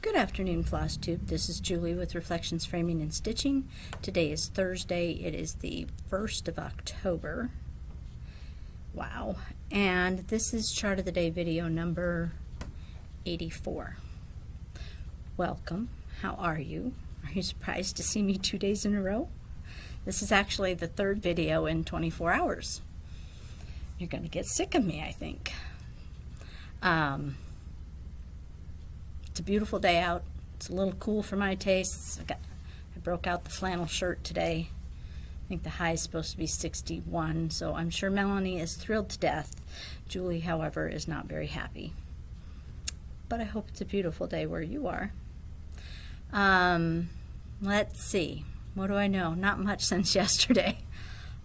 Good afternoon, Floss Tube. This is Julie with Reflections Framing and Stitching. Today is Thursday. It is the 1st of October. Wow. And this is Chart of the Day video number 84. Welcome. How are you? Are you surprised to see me 2 days in a row? This is actually the third video in 24 hours. You're going to get sick of me, I think. It's a beautiful day out. It's a little cool for my tastes. I broke out the flannel shirt today. I think the high is supposed to be 61, so I'm sure Melanie is thrilled to death. Julie, however, is not very happy. But I hope it's a beautiful day where you are. Let's see. What do I know? Not much since yesterday.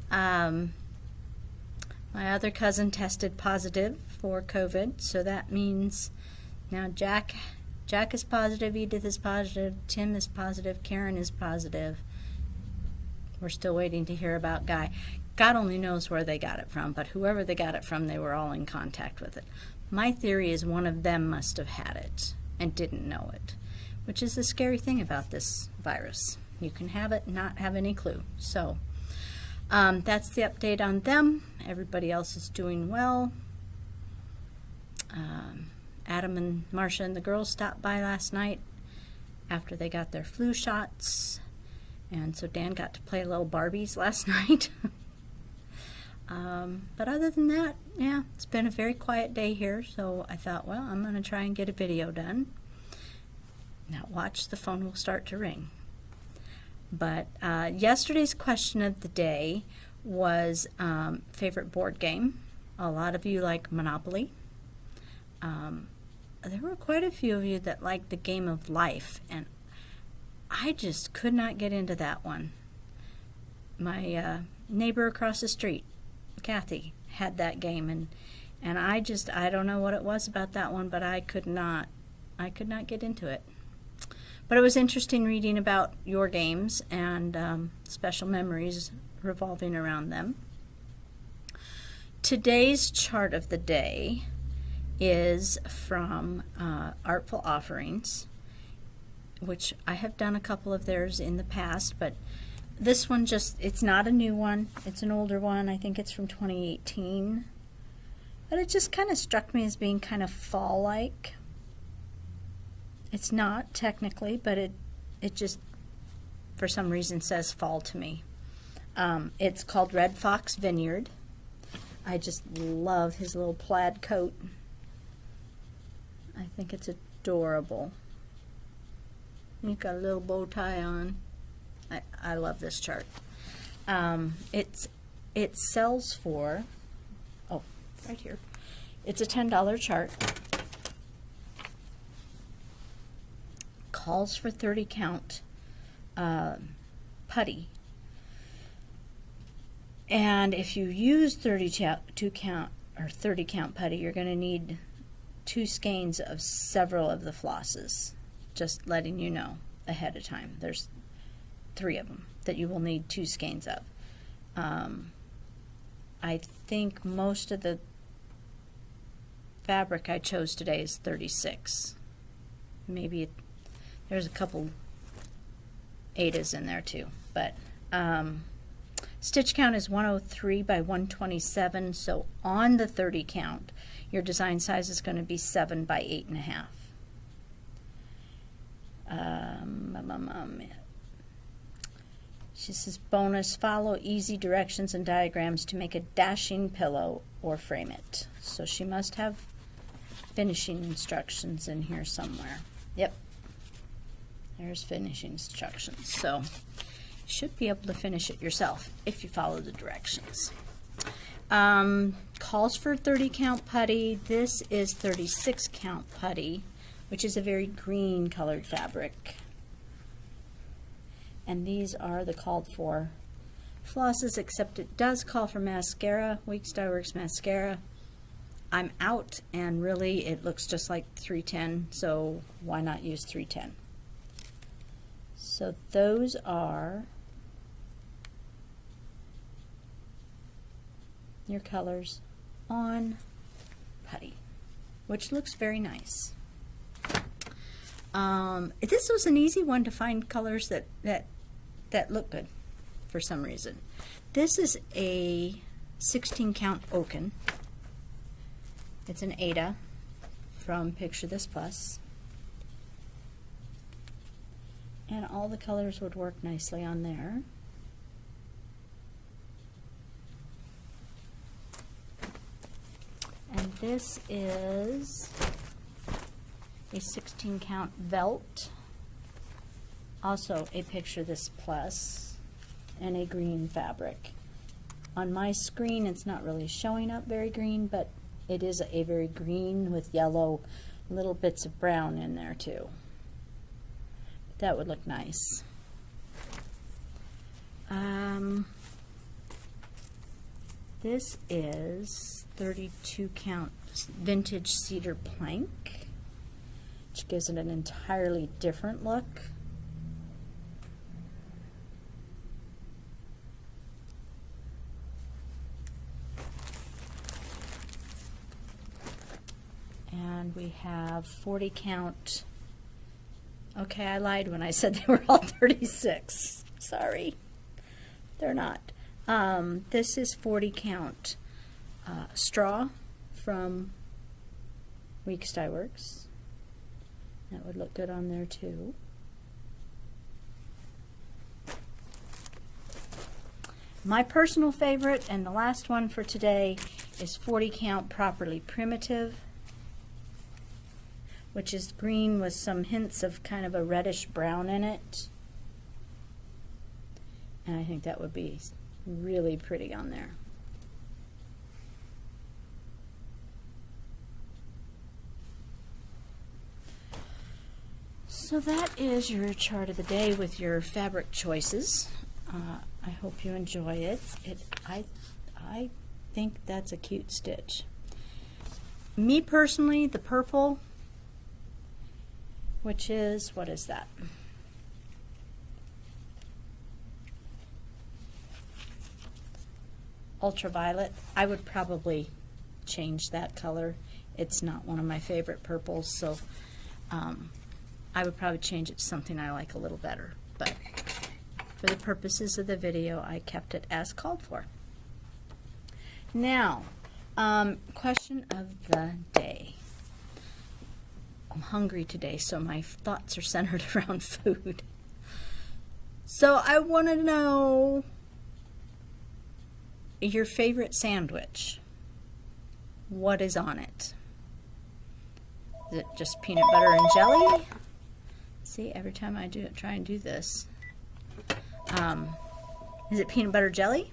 My other cousin tested positive for COVID, so that means now Jack is positive, Edith is positive, Tim is positive, Karen is positive. We're still waiting to hear about Guy. God only knows where they got it from, but whoever they got it from, they were all in contact with it. My theory is one of them must have had it and didn't know it, which is the scary thing about this virus. You can have it and not have any clue. So that's the update on them. Everybody else is doing well. Adam and Marcia and the girls stopped by last night after they got their flu shots, and so Dan got to play little Barbies last night. But other than that, yeah, it's been a very quiet day here, so I thought, well, I'm going to try and get a video done. Now watch, the phone will start to ring. But yesterday's question of the day was favorite board game. A lot of you like Monopoly. There were quite a few of you that liked the game of life, and I just could not get into that one. My neighbor across the street, Kathy, had that game, and I don't know what it was about that one, but I could not get into it. But it was interesting reading about your games and special memories revolving around them. Today's chart of the day is from Artful Offerings, which I have done a couple of theirs in the past, but this one it's not a new one. It's an older one. I think it's from 2018. But it just kind of struck me as being kind of fall-like. It's not technically, but it just for some reason says fall to me. It's called Red Fox Vineyard. I just love his little plaid coat. I think it's adorable. He's got a little bow tie on. I love this chart. It sells for, right here. It's a $10 chart. Calls for 30 count putty. And if you use 32 count or 30 count putty, you're going to need 2 skeins of several of the flosses. Just letting you know ahead of time. There's 3 of them that you will need 2 skeins of. I think most of the fabric I chose today is 36. Maybe there's a couple 8s in there too, but stitch count is 103 by 127, so on the 30 count, your design size is going to be 7 by 8.5. She says, bonus, follow easy directions and diagrams to make a dashing pillow or frame it. So she must have finishing instructions in here somewhere. Yep. There's finishing instructions. So you should be able to finish it yourself if you follow the directions. Calls for 30 count putty. This is 36 count putty, which is a very green colored fabric. And these are the called for flosses, except it does call for mascara, Weeks Dye Works mascara. I'm out, and really it looks just like 310, so why not use 310? So those are your colors on putty, which looks very nice. This was an easy one to find colors that look good for some reason. This is a 16 count Oaken. It's an Ada from Picture This Plus. And all the colors would work nicely on there. And this is a 16 count Velt, also a Picture This Plus, and a green fabric. On my screen it's not really showing up very green, but it is a very green with yellow, little bits of brown in there too. That would look nice. This is 32 count vintage cedar plank, which gives it an entirely different look. And we have 40 count. Okay, I lied when I said they were all 36. Sorry, they're not. This is 40 count straw from Weeks Dye Works. That would look good on there too. My personal favorite, and the last one for today, is 40 count Properly Primitive, which is green with some hints of kind of a reddish brown in it. And I think that would be really pretty on there. So that is your chart of the day with your fabric choices. I hope you enjoy it. I think that's a cute stitch. Me personally, the purple, which is, what is that? Ultraviolet. I would probably change that color. It's not one of my favorite purples, so I would probably change it to something I like a little better. But for the purposes of the video, I kept it as called for. Now, question of the day. I'm hungry today, so my thoughts are centered around food. So I want to know your favorite sandwich. What is on it? Is it just peanut butter and jelly? See, every time I try and do this. Is it peanut butter jelly?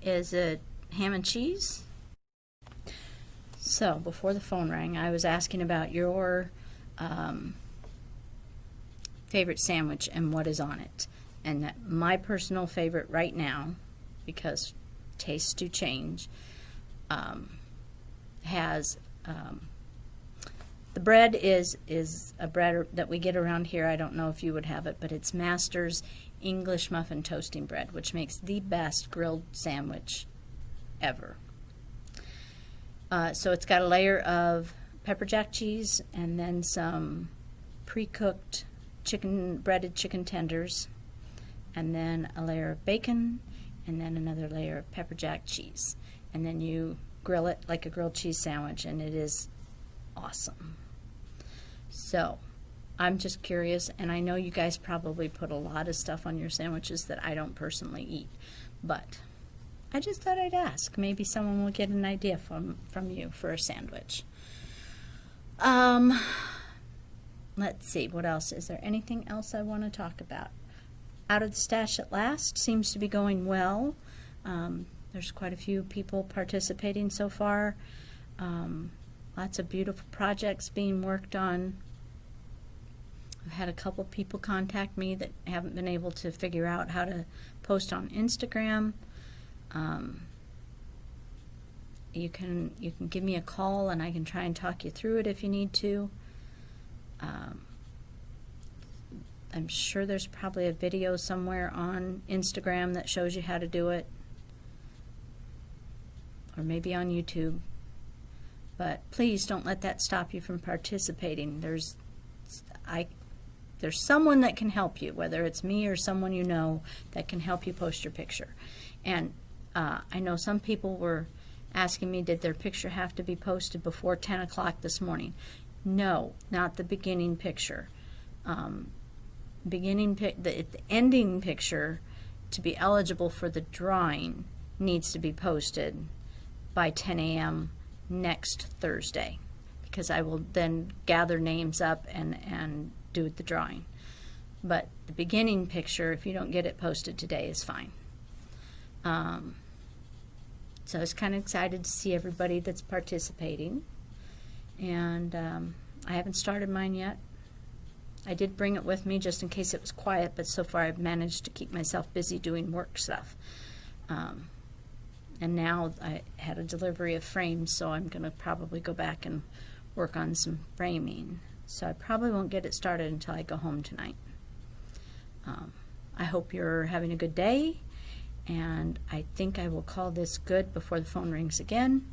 Is it ham and cheese? So, before the phone rang, I was asking about your favorite sandwich and what is on it. And that my personal favorite right now, because tastes do change, has the bread is a bread that we get around here. I don't know if you would have it, but it's Master's English Muffin Toasting Bread, which makes the best grilled sandwich ever. So it's got a layer of pepper jack cheese and then some pre-cooked breaded chicken tenders, and then a layer of bacon, and then another layer of pepper jack cheese. And then you grill it like a grilled cheese sandwich, and it is awesome. So I'm just curious, and I know you guys probably put a lot of stuff on your sandwiches that I don't personally eat, but I just thought I'd ask. Maybe someone will get an idea from you for a sandwich. Let's see, what else? Is there anything else I want to talk about? Out of the Stash at Last seems to be going well. There's quite a few people participating so far. Lots of beautiful projects being worked on. I've had a couple people contact me that haven't been able to figure out how to post on Instagram. You can give me a call and I can try and talk you through it if you need to. I'm sure there's probably a video somewhere on Instagram that shows you how to do it, or maybe on YouTube. But please don't let that stop you from participating. There's there's someone that can help you, whether it's me or someone you know that can help you post your picture. And I know some people were asking me, did their picture have to be posted before 10 o'clock this morning? No, not the beginning picture. The ending picture, to be eligible for the drawing, needs to be posted by 10 a.m. next Thursday, because I will then gather names up and do the drawing. But the beginning picture, if you don't get it posted today, is fine. So I was kind of excited to see everybody that's participating. And I haven't started mine yet. I did bring it with me just in case it was quiet, but so far I've managed to keep myself busy doing work stuff. And now I had a delivery of frames, so I'm going to probably go back and work on some framing. So I probably won't get it started until I go home tonight. I hope you're having a good day, and I think I will call this good before the phone rings again,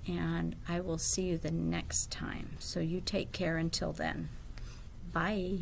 and I will see you the next time. So you take care until then. Bye.